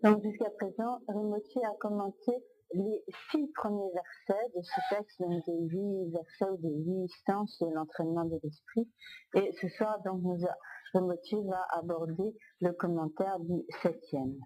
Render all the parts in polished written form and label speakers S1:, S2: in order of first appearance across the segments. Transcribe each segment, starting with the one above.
S1: Donc jusqu'à présent, Rinpoche a commenté les 6 premiers versets de ce texte, donc des 8 versets ou des 8 instances de l'entraînement de l'esprit. Et ce soir, donc, Rinpoche va aborder le commentaire du 7e.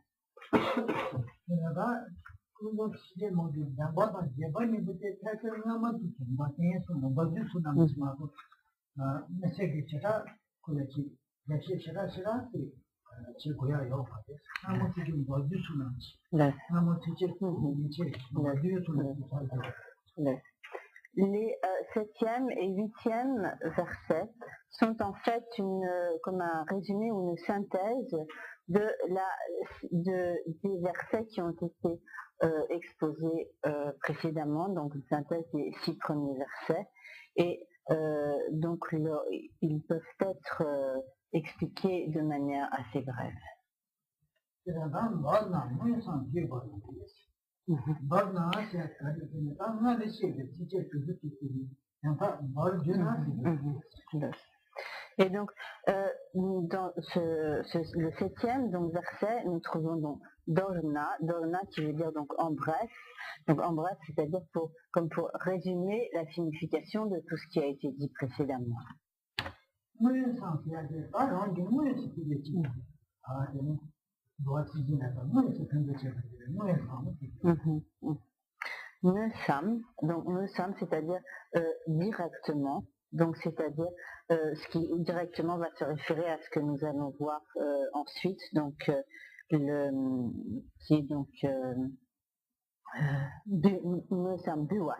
S1: Les 7e et 8e versets sont en fait comme un résumé ou une synthèse des versets qui ont été exposés précédemment, donc une synthèse des 6 premiers versets, et donc ils peuvent être expliqués de manière assez brève. Et donc, dans le 7e donc, verset, nous trouvons donc Dorna qui veut dire donc en bref, c'est-à-dire comme pour résumer la signification de tout ce qui a été dit précédemment. Nesam, c'est-à-dire directement, donc c'est-à-dire ce qui directement va se référer à ce que nous allons voir ensuite, donc qui est donc Nesam Buwa,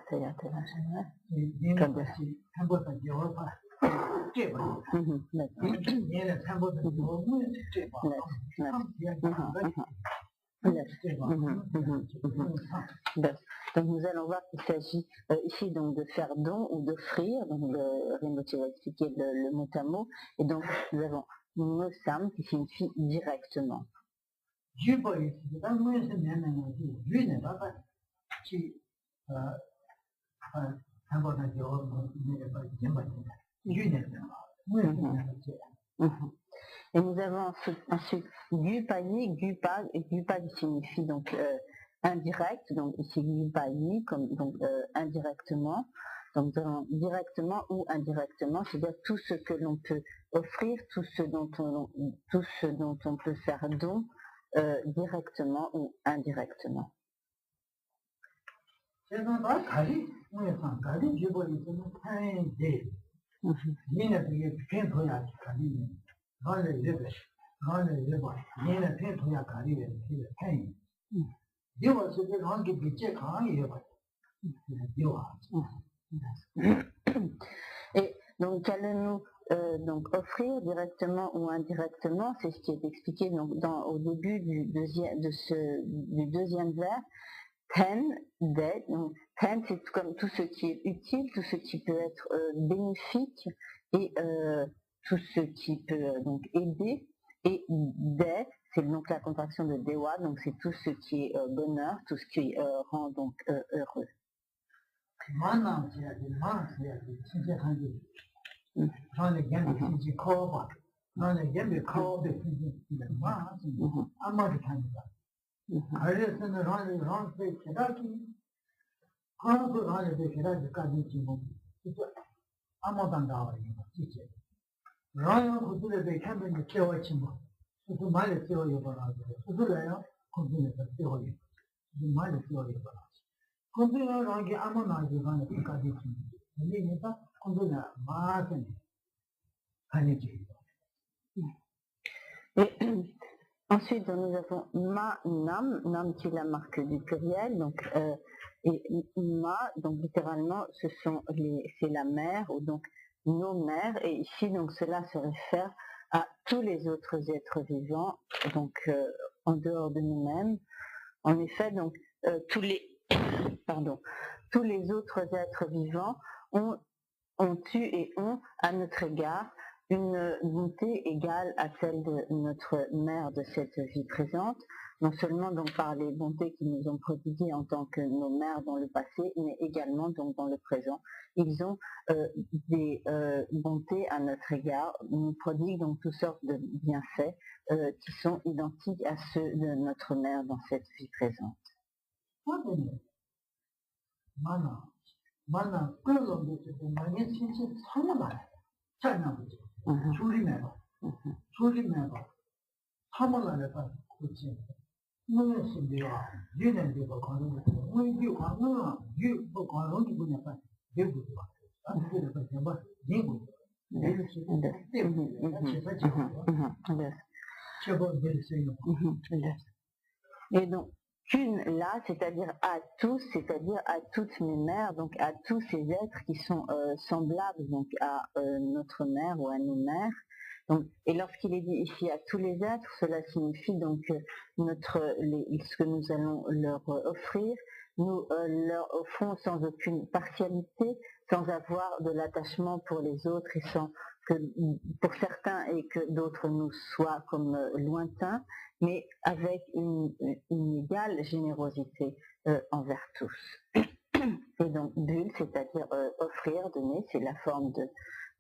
S1: donc nous allons voir qu'il s'agit ici donc de faire don ou d'offrir, donc Rinpoche va expliquer le mot à mot, et donc nous avons Nosam qui signifie directement. Et nous avons ensuite Gupani, Gupa qui signifie donc indirect, donc ici Gupani comme donc indirectement. Donc nous avons directement ou indirectement, c'est-à-dire tout ce que l'on peut offrir, tout ce dont on peut faire don directement ou indirectement. Et donc qu'allons-nous donc offrir directement ou indirectement, c'est ce qui est expliqué donc au début du deuxième vers. Ten, dead, donc ten c'est comme tout ce qui est utile, tout ce qui peut être bénéfique et tout ce qui peut donc aider, et de c'est donc la contraction de dewa, donc c'est tout ce qui est bonheur, tout ce qui rend donc heureux. Et ensuite, nous avons ma nam qui est la marque du pluriel, donc et ma, donc littéralement, c'est la mère ou donc nos mères, et ici donc cela se réfère à tous les autres êtres vivants, donc en dehors de nous-mêmes. En effet, donc tous les autres êtres vivants ont eu et ont à notre égard une bonté égale à celle de notre mère de cette vie présente. non seulement donc par les bontés qu'ils nous ont prodiguées en tant que nos mères dans le passé, mais également donc dans le présent. Ils ont des bontés à notre égard, nous prodiguent donc toutes sortes de bienfaits qui sont identiques à ceux de notre mère dans cette vie présente. Et donc, qu'une là, c'est-à-dire à tous, c'est-à-dire à toutes mes mères, donc à tous ces êtres qui sont semblables donc à notre mère ou à nos mères. Donc, et lorsqu'il est dit ici à tous les êtres, cela signifie donc ce que nous allons leur offrir, nous leur offrons sans aucune partialité, sans avoir de l'attachement pour les autres et sans que pour certains et que d'autres nous soient comme lointains, mais avec une égale générosité envers tous. Et donc bulle, c'est-à-dire offrir, donner, c'est la forme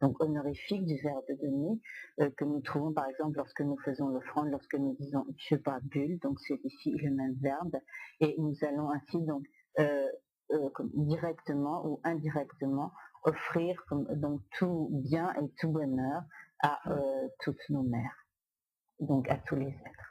S1: donc honorifique du verbe donner, que nous trouvons par exemple lorsque nous faisons l'offrande, lorsque nous disons je pas bulle, donc c'est ici le même verbe, et nous allons ainsi donc directement ou indirectement offrir donc tout bien et tout bonheur à toutes nos mères, donc à tous les êtres.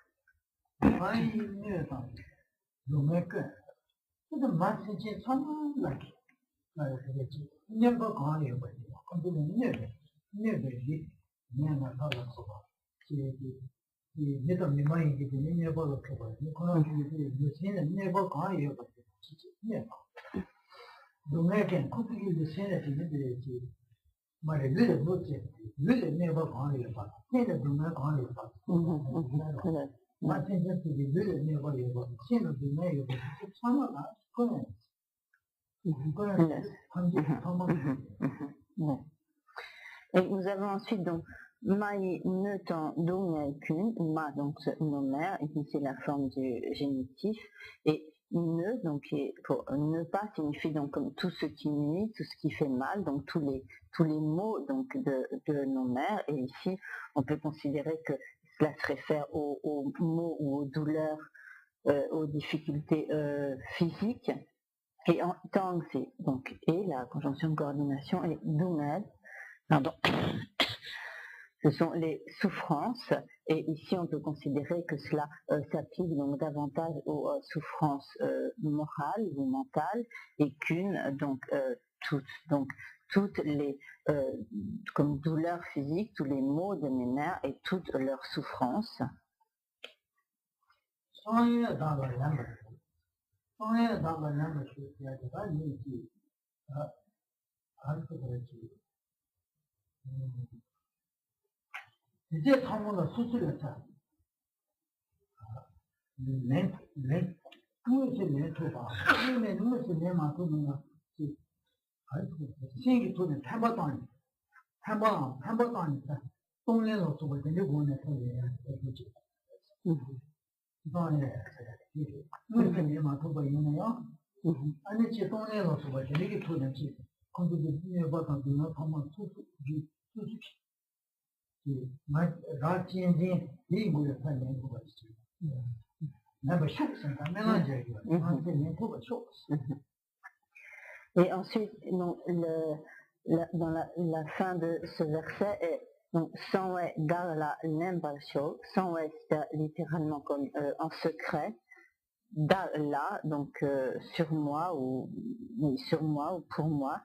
S1: Et nous avons ensuite donc Mai ne tan dong kun, ma donc nos mères, ici c'est la forme du génitif, et ne, donc pour ne pas signifie donc comme tout ce qui nuit, tout ce qui fait mal, donc tous les maux donc de nos mères, et ici on peut considérer que cela se réfère aux maux ou aux douleurs, aux difficultés physiques. Et en tang c'est donc et la conjonction de coordination est dunged, pardon. Ce sont les souffrances, et ici on peut considérer que cela s'applique donc davantage aux souffrances morales ou mentales, et qu'une toutes les comme douleurs physiques, tous les maux de mes mères et toutes leurs souffrances.
S2: 이제 상문을 수술했다. 그것이 내 토다. 그러면 그것이 내 마음은 생기 토는 탐바도 아니다. 동네로 속을 되게 보내 소리야. 이번에 그것이 내 마음도 있네요. 아니 제 동네로 속을 되게 토는지 거기에 내 바탕 누나 한번 수술
S1: Et ensuite, donc, dans la fin de ce verset est donc sans dans la l'imbasho, sans c'est littéralement comme en secret, là donc sur moi ou pour moi.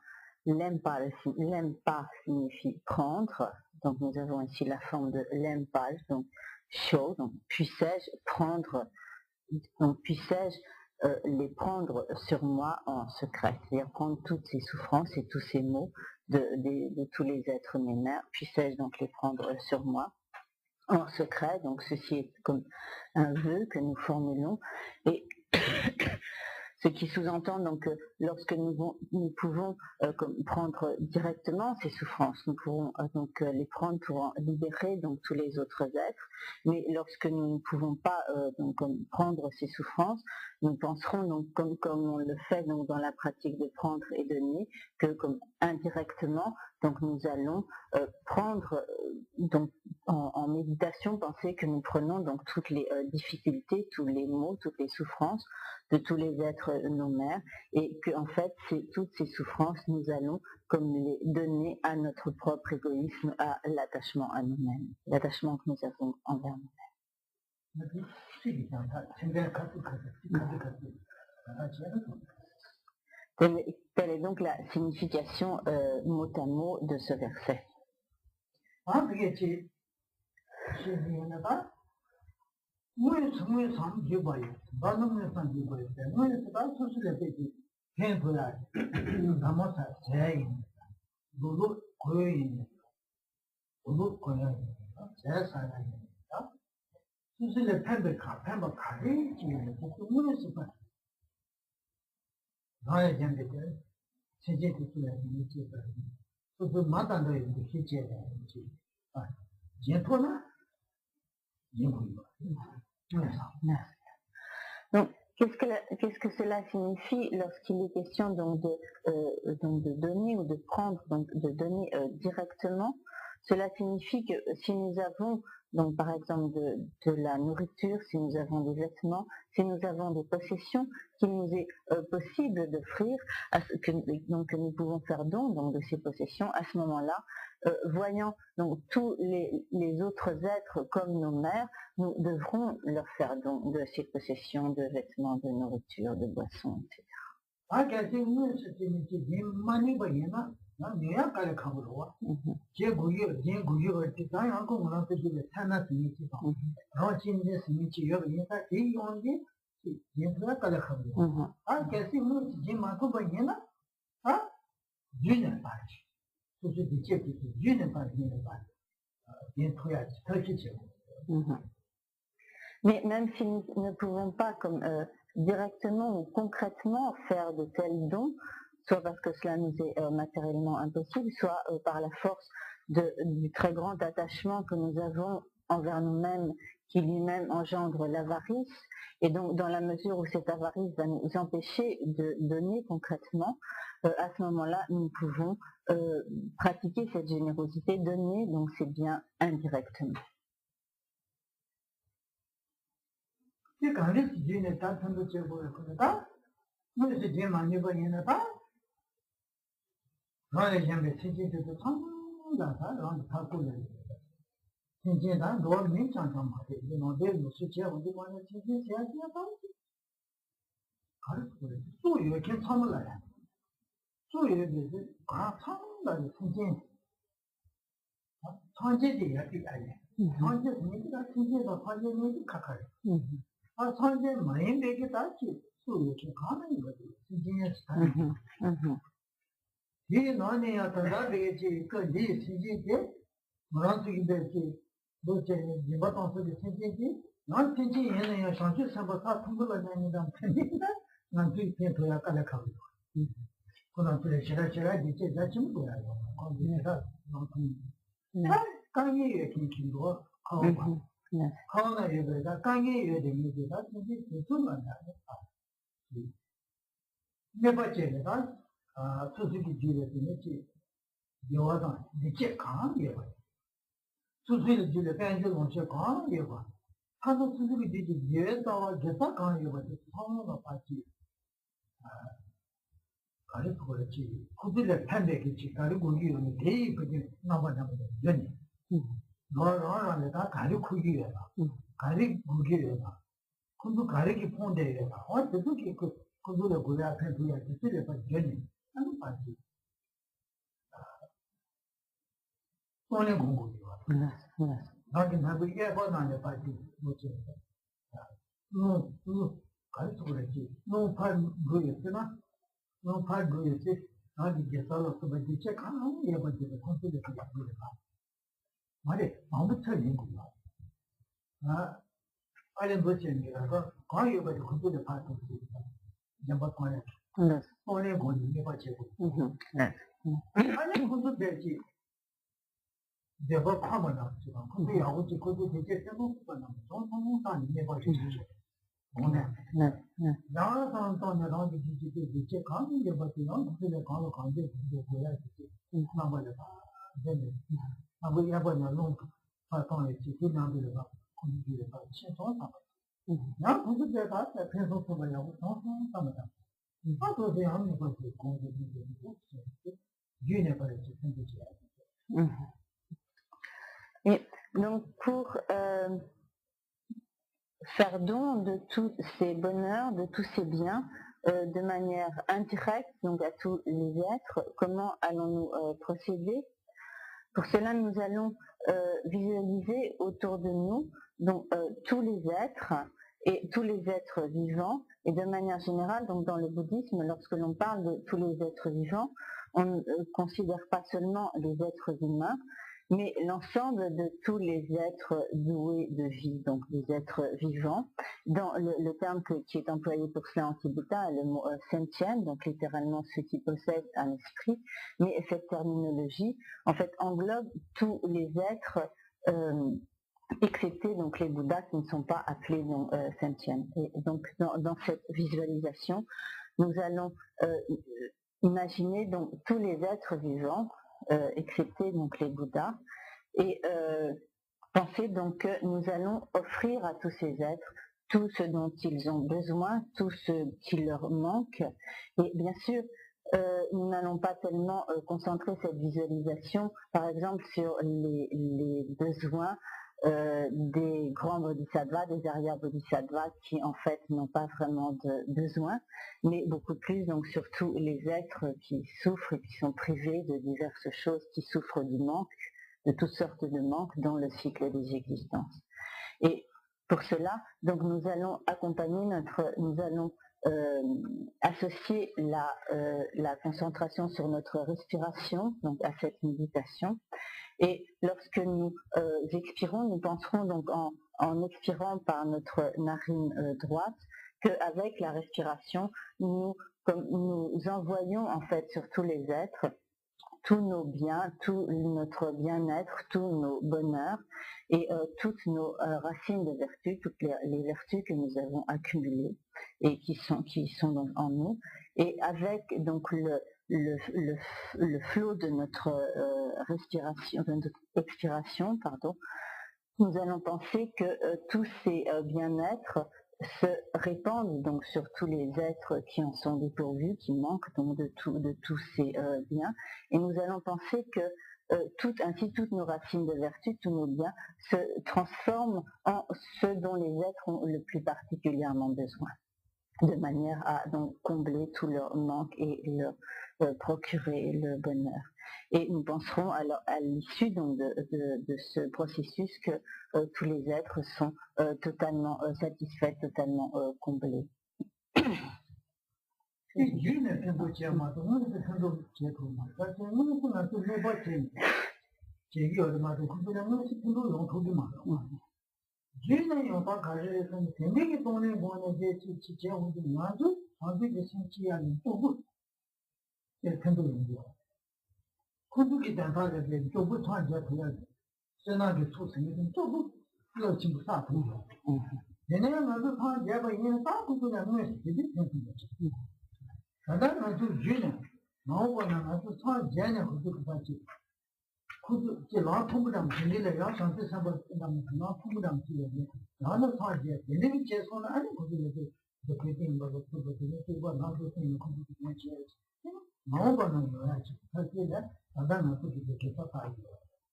S1: L'empal signifie prendre, donc nous avons ici la forme de l'empal, donc chaud, donc puissais-je prendre, donc puissais-je les prendre sur moi en secret, c'est-à-dire prendre toutes ces souffrances et tous ces maux de tous les êtres mes mères, puissais-je donc les prendre sur moi en secret, donc ceci est comme un vœu que nous formulons, et ce qui sous-entend donc que lorsque nous pouvons prendre directement ces souffrances, nous pourrons donc les prendre pour en libérer donc tous les autres êtres, mais lorsque nous ne pouvons pas prendre ces souffrances, nous penserons donc comme on le fait donc dans la pratique de prendre et donner, que comme indirectement donc nous allons prendre donc en méditation, penser que nous prenons donc toutes les difficultés, tous les maux, toutes les souffrances de tous les êtres nos mères, et que en fait toutes ces souffrances nous allons comme les donner à notre propre égoïsme, à l'attachement à nous-mêmes, l'attachement que nous avons envers nous-mêmes. Quelle est donc la signification mot à mot de ce verset? Donc, qu'est-ce que cela signifie lorsqu'il est question donc de donner ou de prendre, donc de donner directement? Cela signifie que si nous avons donc par exemple de la nourriture, si nous avons des vêtements, si nous avons des possessions qu'il nous est possible d'offrir, que nous pouvons faire don donc de ces possessions, à ce moment-là, voyant donc tous les autres êtres comme nos mères, nous devrons leur faire don de ces possessions, de vêtements, de nourriture, de boissons, etc. Mais même si nous ne pouvons pas comme directement ou concrètement faire de tels dons, soit parce que cela nous est matériellement impossible, soit par la force du très grand attachement que nous avons envers nous-mêmes, qui lui-même engendre l'avarice, et donc dans la mesure où cette avarice va nous empêcher de donner concrètement, à ce moment-là, nous pouvons pratiquer cette générosité, donner donc c'est bien indirectement.
S2: jambatone
S1: Yes.
S2: only one never check
S1: Yes.
S2: 아니 그것도 되지 내가 파면 나지 근데 아버지 그것도 되게 생각보다 정상상 내가 주지 오늘
S1: Yes. Yes.
S2: 나라서 또 내가 이제 가는 게 맞지요 그게 가로 간게 근데 뭐야 이제 나머지 다 되네 아버지 아버지는 너무 파통에 지금 나들가 공기를 다 친소하다 나 그것도 내가 계속 보려고 정상상이다 이것도 제 하는 거지 공기를
S1: Mhm. Et donc pour faire don de tous ces bonheurs, de tous ces biens, de manière indirecte, donc à tous les êtres, comment allons-nous procéder? Pour cela, nous allons visualiser autour de nous donc, tous les êtres et tous les êtres vivants, et de manière générale, donc dans le bouddhisme, lorsque l'on parle de tous les êtres vivants, on ne considère pas seulement les êtres humains, mais l'ensemble de tous les êtres doués de vie, donc des êtres vivants. Dans le terme qui est employé pour cela en tibétain, le mot sentien, donc littéralement ceux qui possèdent un esprit, mais cette terminologie, en fait, englobe tous les êtres, excepté donc les Bouddhas qui ne sont pas appelés donc, sentients. Et donc dans cette visualisation, nous allons imaginer donc tous les êtres vivants, excepté donc les Bouddhas, et penser donc que nous allons offrir à tous ces êtres tout ce dont ils ont besoin, tout ce qui leur manque. Et bien sûr, nous n'allons pas tellement concentrer cette visualisation, par exemple, sur les besoins des grands bodhisattvas, des arya bodhisattvas qui en fait n'ont pas vraiment de besoin, mais beaucoup plus donc sur tous les êtres qui souffrent et qui sont privés de diverses choses, qui souffrent du manque, de toutes sortes de manques dans le cycle des existences. Et pour cela, donc nous allons accompagner nous allons associer la concentration sur notre respiration, donc à cette méditation. Et lorsque nous expirons, nous penserons donc en expirant par notre narine droite, qu'avec la respiration, nous envoyons en fait sur tous les êtres tous nos biens, tout notre bien-être, tous nos bonheurs et toutes nos racines de vertu, toutes les vertus que nous avons accumulées et qui sont donc en nous. Et avec donc le flot de notre respiration, de notre expiration, pardon, nous allons penser que tous ces bien-être se répandent donc sur tous les êtres qui en sont dépourvus, qui manquent donc de tous ces biens, et nous allons penser que ainsi toutes nos racines de vertu, tous nos biens se transforment en ce dont les êtres ont le plus particulièrement besoin, de manière à donc combler tous leurs manques et leur procurer le bonheur. Et nous penserons alors à l'issue donc de ce processus que tous les êtres sont totalement satisfaits, totalement comblés.
S2: kuduki dantaga de jobu tanja thaya sena ge thu sene de jobu lo chimbu sa thu nene na du tha je ba yin ta ku ku na ne de de de kada na du jine ma wa na na du tha je ne ku ku ta chi ku je la thu bu dam jine le ya san se sa ba dam na thu bu dam chi le na na tha je ne ni che so na ani ku le de de ke tin ba ba tu ba ne ku ba na du tin ku ku na chi ma wa na na chi ta chi le ada na tu ke ke pa ta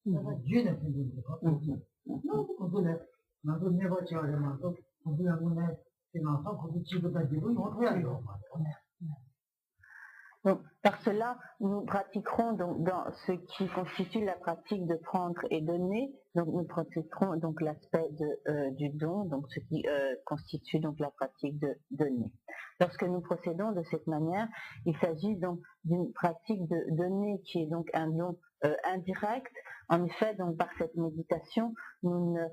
S2: na jine tin de ko no ku ku le na du ne ba cha le ma to ku ya mu ne ke na sa ku chi ba ta ji bu no ya yo ma.
S1: Donc, par cela, nous pratiquerons donc dans ce qui constitue la pratique de prendre et donner. Donc, nous pratiquerons donc l'aspect du don, donc ce qui constitue donc la pratique de donner. Lorsque nous procédons de cette manière, il s'agit donc d'une pratique de donner qui est donc un don indirect. En effet, donc par cette méditation, nous ne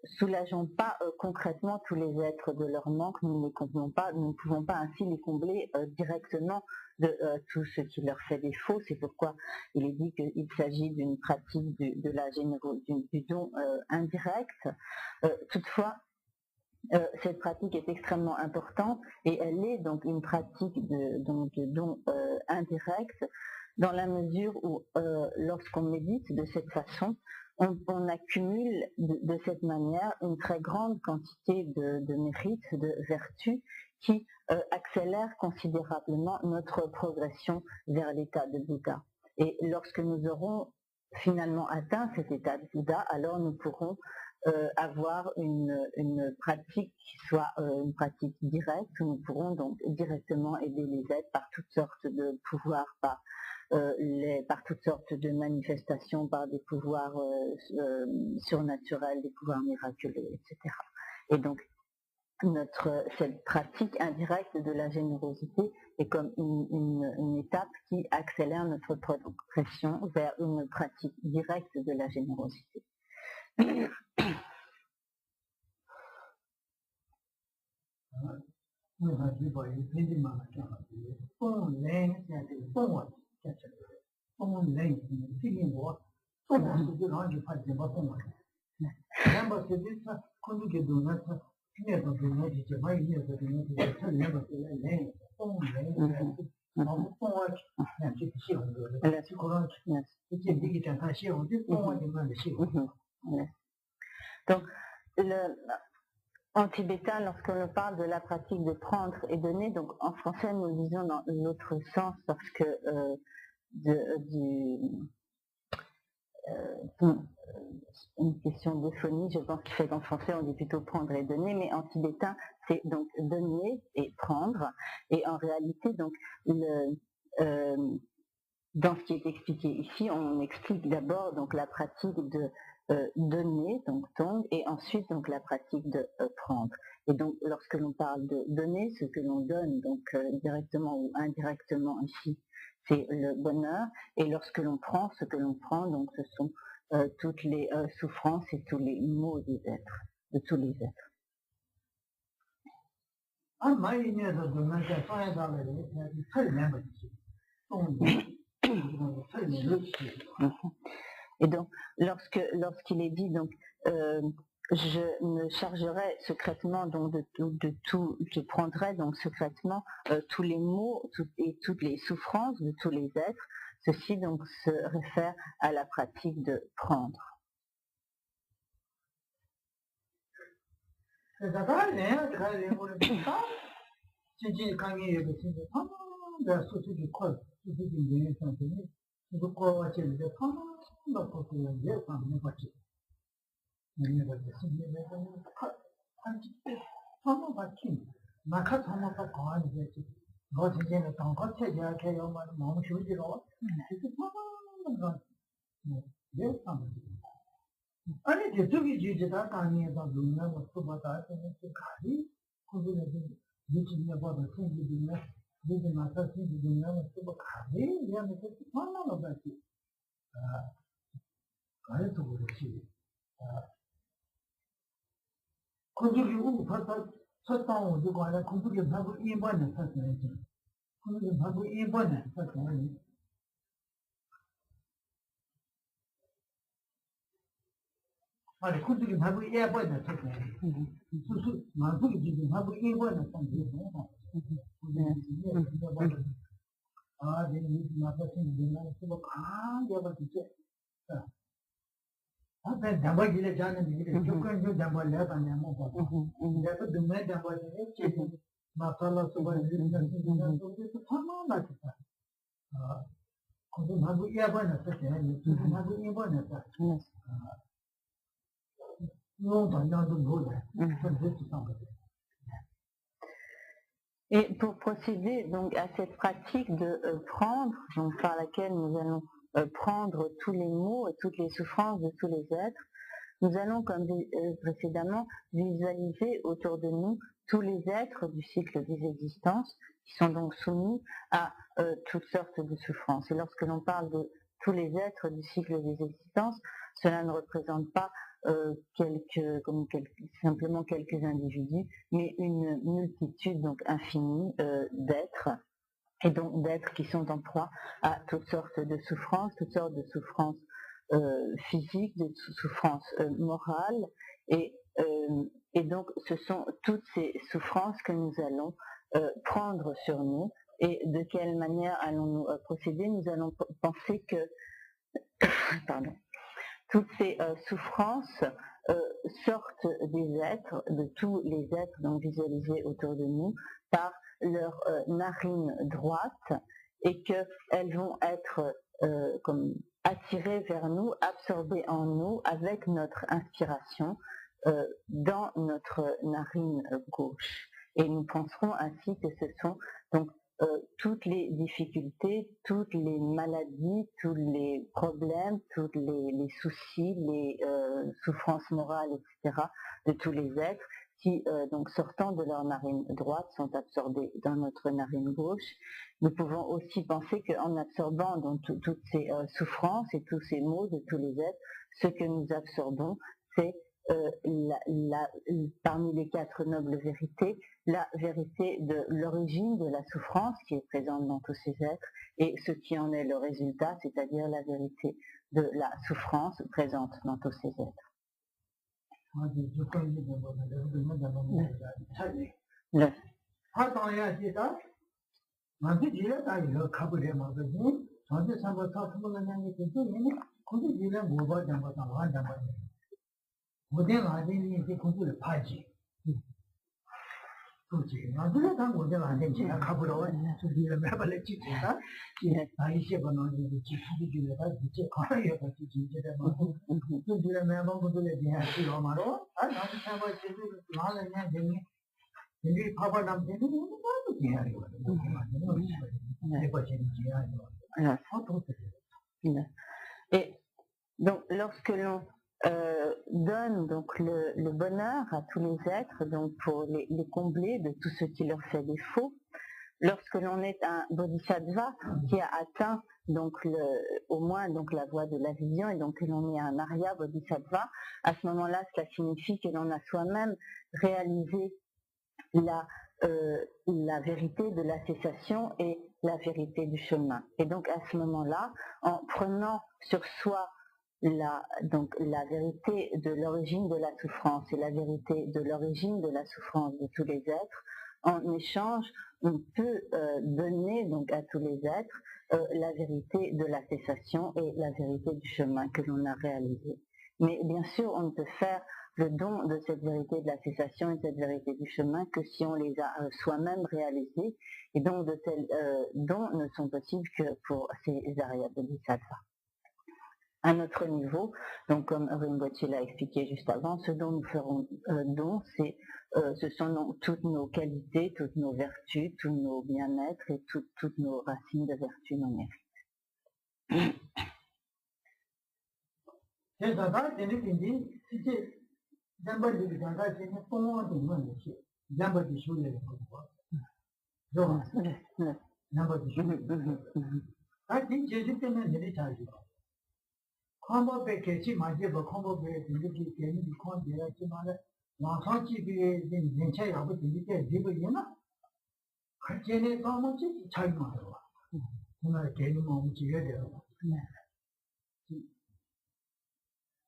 S1: soulageons pas concrètement tous les êtres de leur manque, nous ne pouvons pas ainsi les combler directement de tout ce qui leur fait défaut. C'est pourquoi il est dit qu'il s'agit d'une pratique du don indirect. Toutefois, cette pratique est extrêmement importante et elle est donc une pratique de don indirect dans la mesure où lorsqu'on médite de cette façon, on accumule de cette manière une très grande quantité de mérites, de vertus qui accélèrent considérablement notre progression vers l'état de Bouddha. Et lorsque nous aurons finalement atteint cet état de Bouddha, alors nous pourrons avoir une pratique qui soit une pratique directe, où nous pourrons donc directement aider les êtres par toutes sortes de pouvoirs, par toutes sortes de manifestations, par des pouvoirs surnaturels, des pouvoirs miraculeux, etc. Et donc cette pratique indirecte de la générosité est comme une étape qui accélère notre progression vers une pratique directe de la générosité. Donc, en tibétain, lorsque l'on parle de la pratique de prendre et donner, donc en français nous le disons dans l'autre sens parce que une question de phonie, je pense qu'il fait qu'en français on dit plutôt prendre et donner, mais en tibétain c'est donc donner et prendre, et en réalité donc dans ce qui est expliqué ici, on explique d'abord donc la pratique de donner, donc tong, et ensuite donc la pratique de prendre. Et donc lorsque l'on parle de donner, ce que l'on donne donc directement ou indirectement ici, c'est le bonheur, et lorsque l'on prend, ce que l'on prend, donc ce sont toutes les souffrances et tous les maux des êtres, de tous les êtres. Et donc, lorsqu'il est dit, donc, je me chargerai secrètement donc de tout, je prendrai donc secrètement tous les maux et toutes les souffrances de tous les êtres. Ceci donc se réfère à la pratique de prendre. Et pour procéder donc à cette pratique de prendre, donc par laquelle nous allons prendre tous les maux et toutes les souffrances de tous les êtres, nous allons, comme précédemment, visualiser autour de nous tous les êtres du cycle des existences qui sont donc soumis à toutes sortes de souffrances. Et lorsque l'on parle de tous les êtres du cycle des existences, cela ne représente pas simplement quelques individus, mais une multitude donc infinie d'êtres, et donc d'êtres qui sont en proie à toutes sortes de souffrances physiques, de souffrances morales, et donc ce sont toutes ces souffrances que nous allons prendre sur nous. Et de quelle manière allons-nous procéder? Nous allons penser que toutes ces souffrances sortent des êtres, de tous les êtres donc visualisés autour de nous, par leur narine droite, et qu'elles vont être comme attirées vers nous, absorbées en nous avec notre inspiration dans notre narine gauche. Et nous penserons ainsi que ce sont donc toutes les difficultés, toutes les maladies, tous les problèmes, tous les soucis, les souffrances morales, etc., de tous les êtres qui, donc sortant de leur narine droite, sont absorbés dans notre narine gauche. Nous pouvons aussi penser qu'en absorbant donc toutes ces souffrances et tous ces maux de tous les êtres, ce que nous absorbons, c'est parmi les 4 nobles vérités, la vérité de l'origine de la souffrance qui est présente dans tous ces êtres, et ce qui en est le résultat, c'est-à-dire la vérité de la souffrance présente dans tous ces êtres. Et donc lorsque l'on donne donc le bonheur à tous les êtres, donc pour les combler de tout ce qui leur fait défaut, lorsque l'on est un bodhisattva qui a atteint donc au moins donc la voie de la vision, et donc que l'on est un arya bodhisattva, à ce moment-là, cela signifie que l'on a soi-même réalisé la vérité de la cessation et la vérité du chemin. Et donc à ce moment-là, en prenant sur soi la vérité de l'origine de la souffrance et la vérité de l'origine de la souffrance de tous les êtres, en échange, on peut donner donc à tous les êtres la vérité de la cessation et la vérité du chemin que l'on a réalisé. Mais bien sûr, on ne peut faire le don de cette vérité de la cessation et de cette vérité du chemin que si on les a soi-même réalisés, et donc de tels dons ne sont possibles que pour ces Arya Bodhisattvas. À notre niveau, donc comme Rinpoche l'a expliqué juste avant, ce dont nous ferons don, ce sont toutes nos qualités, toutes nos vertus, tous nos bien-être et toutes nos racines de vertus non mérites.
S2: Combo package, my dear, combo package, the content, Lansanchi be in China, but in the Dibina. Continue how much is China. When I came on together.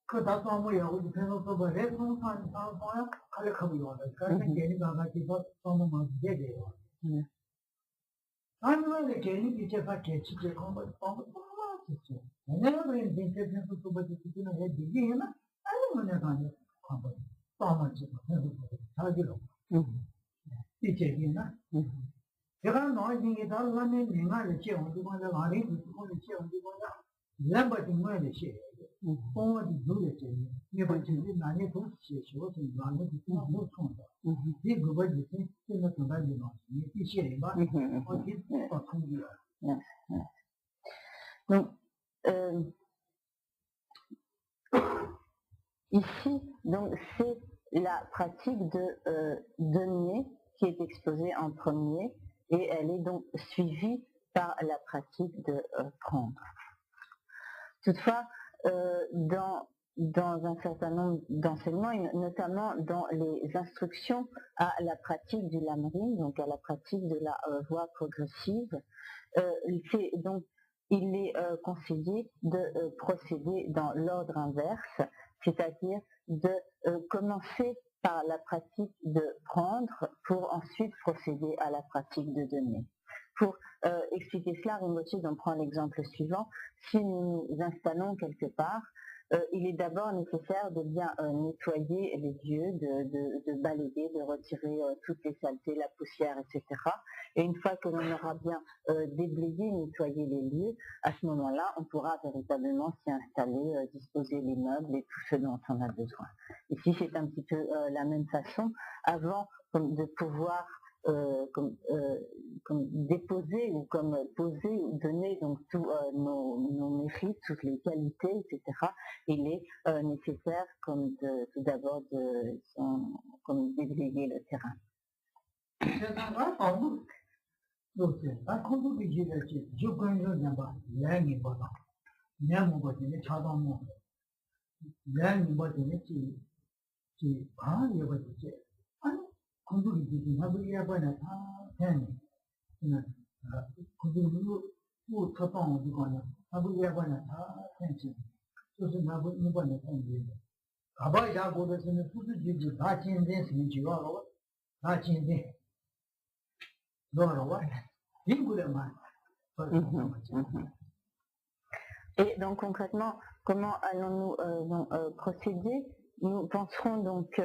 S2: Because that's one way I would depend on the red from California, California, some months dead. I'm really getting each of a catch the combat. I never been thinking to put it in a head begin. I don't know how to combat. So much of it. Teacher, you know. There are noising it all one in the chair on the one that are in the chair on the one. Lambert in where the share. Forward the bullet in never to the money to see short and run it not more contact. They go by the thing, they not to value not. You share, but what is for 2 years.
S1: Yes. Donc, ici, donc, c'est la pratique de donner qui est exposée en premier, et elle est donc suivie par la pratique de prendre. Toutefois, dans dans un certain nombre d'enseignements, et notamment dans les instructions à la pratique du lamrim, donc à la pratique de la voie progressive. Donc, il est conseillé de procéder dans l'ordre inverse, c'est-à-dire de commencer par la pratique de prendre pour ensuite procéder à la pratique de donner. Pour expliquer cela, Rinpoche donc prend l'exemple suivant. Si nous nous installons quelque part, il est d'abord nécessaire de bien nettoyer les lieux, de balayer, de retirer toutes les saletés, la poussière, etc. Et une fois que l'on aura bien déblayé, nettoyé les lieux, à ce moment-là, on pourra véritablement s'y installer, disposer les meubles et tout ce dont on a besoin. Ici, c'est un petit peu la même façon. Avant de pouvoir comme déposer ou comme poser ou donner donc tous nos mérites, toutes les qualités, etc. Il est nécessaire comme tout d'abord comme déblayer le terrain.
S2: 공부기 나부리야 봐나 다 해네. 공부 뭐 처방 어디 가나. 나부리야 봐나 다 해지. 그래서 나부 이번에 공부. 가봐야 고도서는 수수지지 다 진된 생기와로 다 진된. 너로 와. 인구래만.
S1: Et donc concrètement, comment allons-nous procéder? Nous penserons donc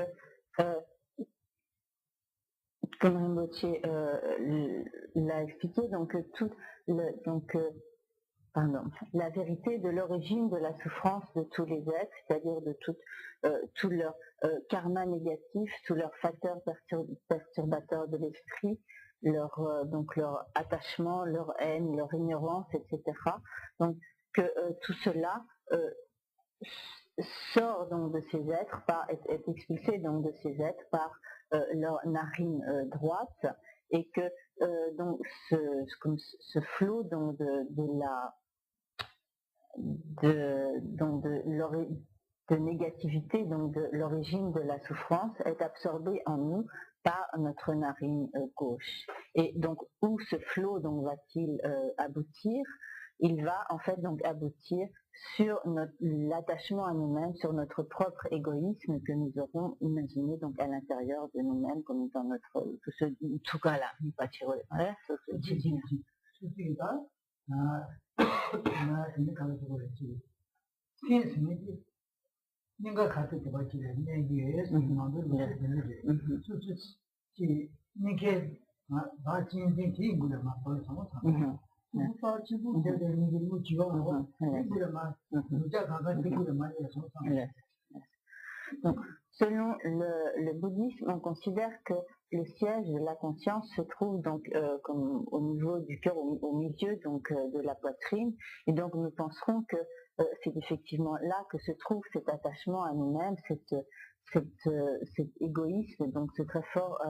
S1: comme Rinpoche l'a expliqué, donc la vérité de l'origine de la souffrance de tous les êtres, c'est-à-dire de tout leur karma négatif, tous leurs facteurs perturbateurs de l'esprit, leur attachement, leur haine, leur ignorance, etc. Donc que tout cela sort donc de ces êtres, est expulsé donc de ces êtres par leur narine droite, et que donc ce flot donc de négativité, donc de l'origine de la souffrance, est absorbé en nous par notre narine gauche. Et donc où ce flot donc va-t-il aboutir? Il va en fait donc aboutir sur l'attachement à nous-mêmes, sur notre propre égoïsme que nous aurons imaginé donc à l'intérieur de nous-mêmes, comme dans notre tout cas là, pas tirer Donc, selon le bouddhisme, on considère que le siège de la conscience se trouve donc comme au niveau du cœur, au milieu donc de la poitrine, et donc nous penserons que c'est effectivement là que se trouve cet attachement à nous-mêmes, cet égoïsme, donc ce très fort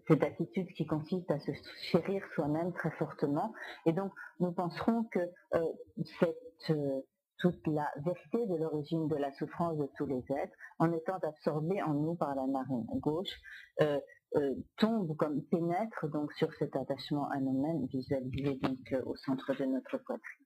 S1: cette attitude qui consiste à se chérir soi-même très fortement. Et donc, nous penserons que toute la vérité de l'origine de la souffrance de tous les êtres, en étant absorbée en nous par la narine gauche, tombe comme pénètre donc sur cet attachement à nous-mêmes, visualisé donc au centre de notre poitrine.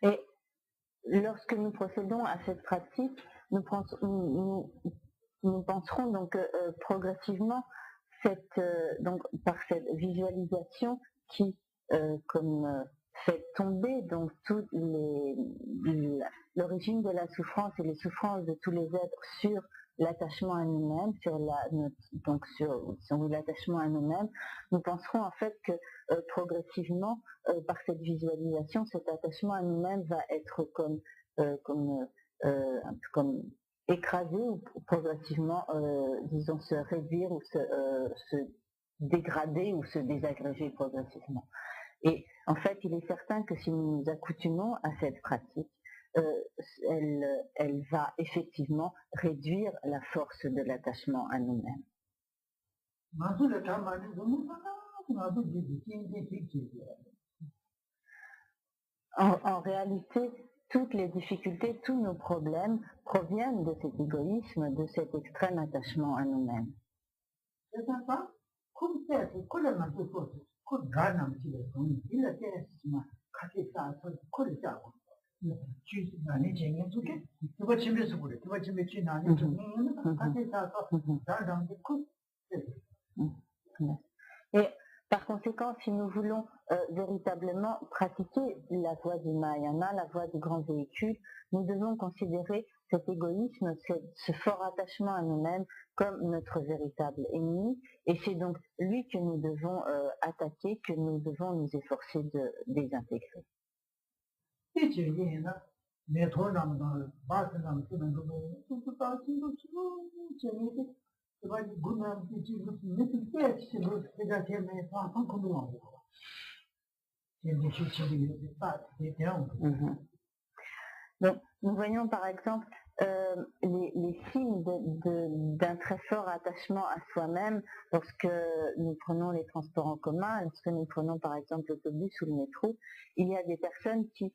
S1: Et lorsque nous procédons à cette pratique, nous penserons donc progressivement donc par cette visualisation qui fait tomber donc toute l'origine de la souffrance et les souffrances de tous les êtres sur l'attachement à nous-mêmes, sur l'attachement à nous-mêmes. Nous penserons en fait que progressivement, par cette visualisation, cet attachement à nous-mêmes va être comme un peu comme écraser ou progressivement, disons, se réduire ou se dégrader ou se désagréger progressivement. Et en fait, il est certain que si nous nous accoutumons à cette pratique, elle va effectivement réduire la force de l'attachement à nous-mêmes. En réalité, toutes les difficultés, tous nos problèmes proviennent de cet égoïsme, de cet extrême attachement à nous-mêmes. Et par conséquent, si nous voulons véritablement pratiquer la voie du Mahayana, la voie du grand véhicule, nous devons considérer cet égoïsme, ce fort attachement à nous-mêmes comme notre véritable ennemi, et c'est donc lui que nous devons attaquer, que nous devons nous efforcer de désintégrer. Donc, nous voyons par exemple les signes d'un très fort attachement à soi-même lorsque nous prenons les transports en commun, lorsque nous prenons par exemple l'autobus ou le métro. Il y a des personnes qui,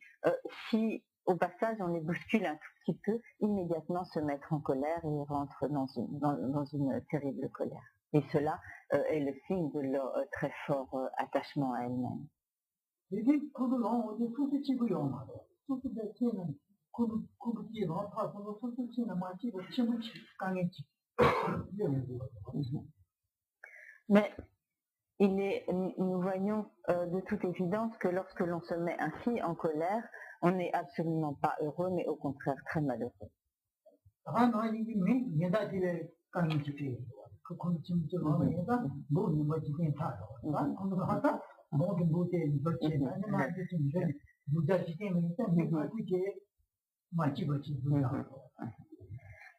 S1: si au passage on les bouscule un tout petit peu, immédiatement se mettre en colère et rentrent dans une terrible colère. Et cela est le signe de leur très fort attachement à elles-mêmes. Mais nous voyons de toute évidence que lorsque l'on se met ainsi en colère, on n'est absolument pas heureux, mais au contraire très malheureux.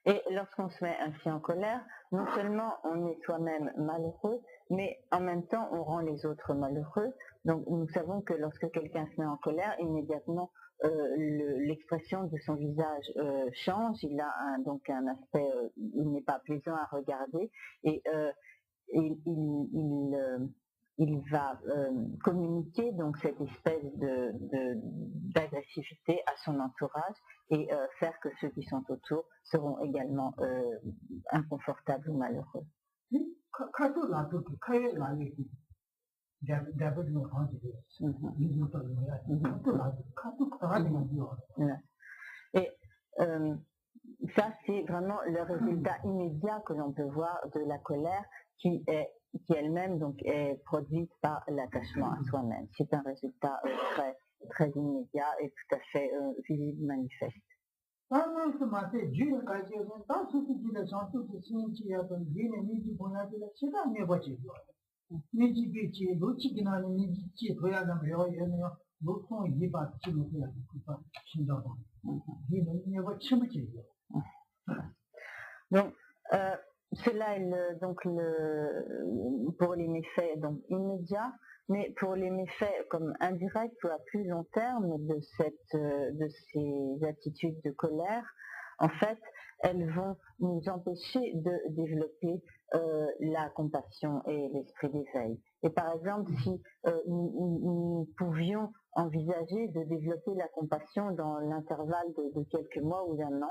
S1: Et lorsqu'on se met ainsi en colère, non seulement on est soi-même malheureux, mais en même temps on rend les autres malheureux. Donc nous savons que lorsque quelqu'un se met en colère, immédiatement l'expression de son visage change, il a donc un aspect, il n'est pas plaisant à regarder, et il va communiquer donc cette espèce d'agressivité à son entourage et faire que ceux qui sont autour seront également inconfortables ou malheureux. Et ça, c'est vraiment le résultat immédiat que l'on peut voir de la colère qui elle-même donc est produite par l'attachement à soi-même. C'est un résultat très immédiat et tout à fait visible, manifeste. Donc, cela est pour les méfaits donc immédiats, mais pour les méfaits comme indirects ou à plus long terme de ces attitudes de colère, en fait, elles vont nous empêcher de développer la compassion et l'esprit d'éveil. Et par exemple, si nous pouvions envisager de développer la compassion dans l'intervalle de quelques mois ou d'un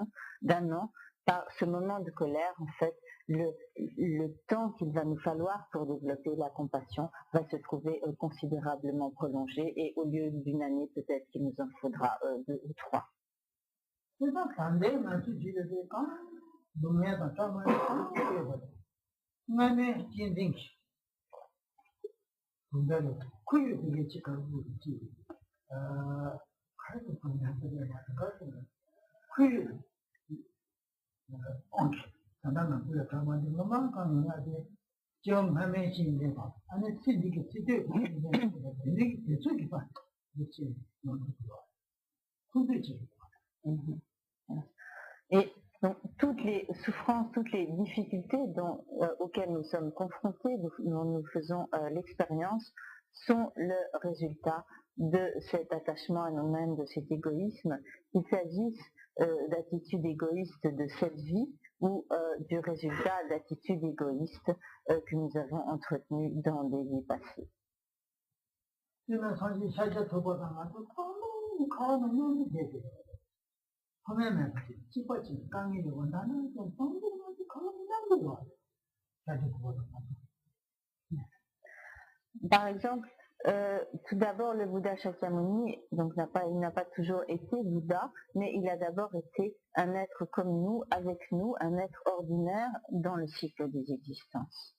S1: an, par ce moment de colère, en fait, le temps qu'il va nous falloir pour développer la compassion va se trouver considérablement prolongé, et au lieu d'une année, peut-être qu'il nous en faudra 2 ou 3. Mhm. Et donc, toutes les souffrances, toutes les difficultés auxquelles nous sommes confrontés, dont nous faisons l'expérience, sont le résultat de cet attachement à nous-mêmes, de cet égoïsme, qu'il s'agisse d'attitudes égoïstes de cette vie ou du résultat d'attitudes égoïstes que nous avons entretenues dans des vies passées. Par exemple, tout d'abord, le Bouddha Shakyamuni il n'a pas toujours été Bouddha, mais il a d'abord été un être comme nous, avec nous, un être ordinaire dans le cycle des existences.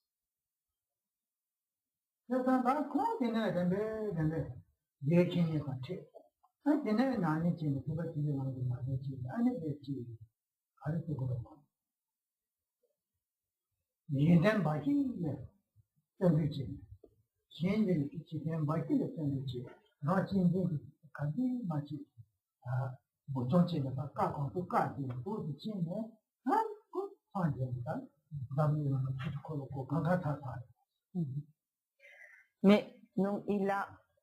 S1: Mais donc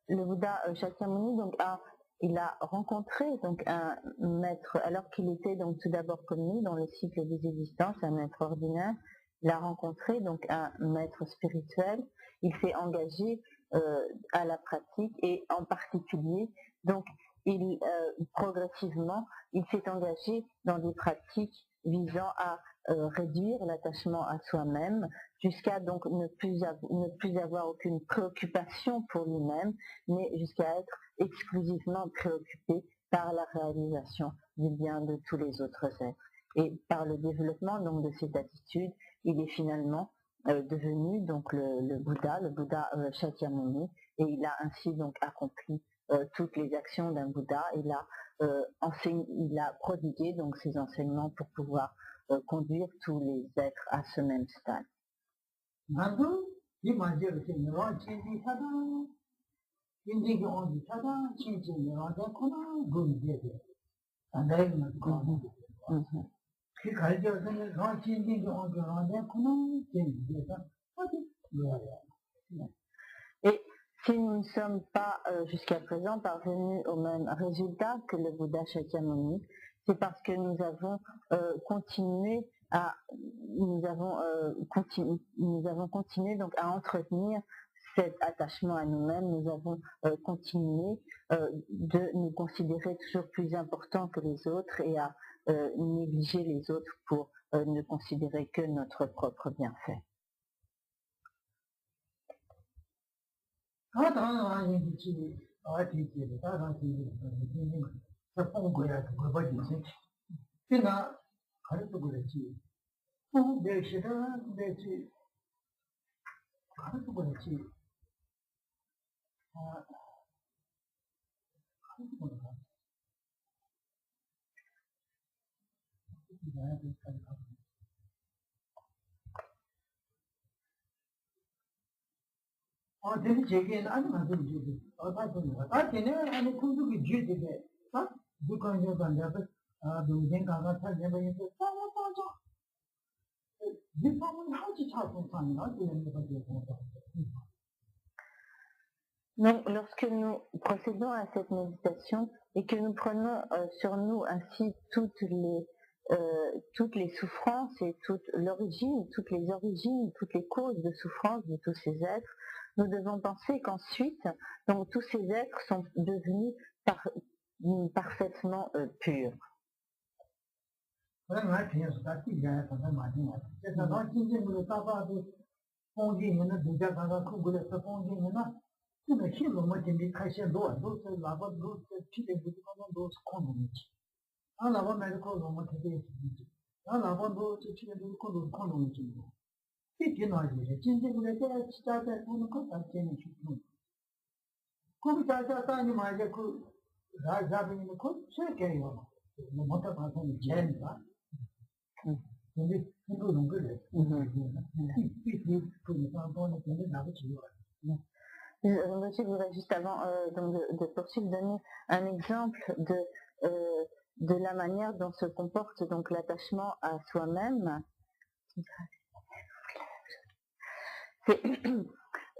S1: le Bouddha Shakyamuni il a rencontré donc un maître, alors qu'il était donc tout d'abord comme nous dans le cycle des existences, un maître ordinaire. Il a rencontré donc un maître spirituel. Il s'est engagé à la pratique et en particulier donc progressivement il s'est engagé dans des pratiques visant à réduire l'attachement à soi-même jusqu'à donc ne plus avoir aucune préoccupation pour lui-même, mais jusqu'à être exclusivement préoccupé par la réalisation du bien de tous les autres êtres. Et par le développement donc de cette attitude, il est finalement devenu donc le Bouddha Shakyamuni, et il a ainsi donc accompli toutes les actions d'un Bouddha. Il a prodigué donc ses enseignements pour pouvoir conduire tous les êtres à ce même stade. Et si nous ne sommes pas jusqu'à présent parvenus au même résultat que le Bouddha Shakyamuni, c'est parce que nous avons continué donc à entretenir cet attachement à nous-mêmes. Nous avons continué de nous considérer toujours plus importants que les autres et à négliger les autres pour ne considérer que notre propre bienfait. Donc, lorsque nous procédons à cette méditation et que nous prenons sur nous ainsi toutes les souffrances et toutes les origines, toutes les causes de souffrance de tous ces êtres, nous devons penser qu'ensuite, donc tous ces êtres sont devenus parfaitement purs. Je voudrais juste avant de poursuivre donner un exemple de la manière dont se comporte donc l'attachement à soi-même.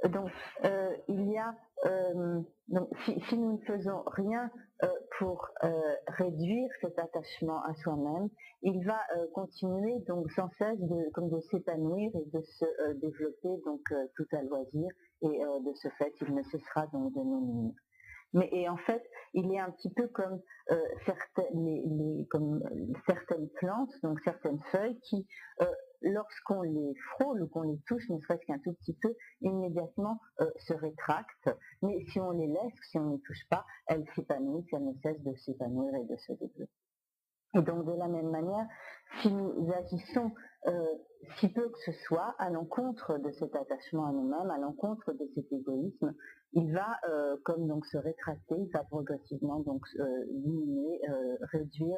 S1: Donc, il y a, donc, si nous ne faisons rien pour réduire cet attachement à soi-même, il va continuer donc sans cesse de s'épanouir et de se développer donc tout à loisir, et de ce fait, il ne cessera donc de nous nuire. Mais et en fait, il est un petit peu comme certaines plantes, donc certaines feuilles qui, lorsqu'on les frôle ou qu'on les touche, ne serait-ce qu'un tout petit peu, immédiatement se rétractent. Mais si on les laisse, si on ne les touche pas, elles s'épanouissent, elles ne cessent de s'épanouir et de se développer. Et donc de la même manière, si nous agissons si peu que ce soit à l'encontre de cet attachement à nous-mêmes, à l'encontre de cet égoïsme, il va comme donc se rétracter, il va progressivement donc diminuer, réduire,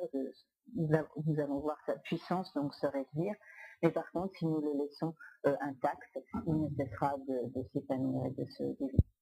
S1: nous allons voir sa puissance donc se réduire. Mais par contre, si nous le laissons intact, il ne cessera de s'épanouir et de se développer.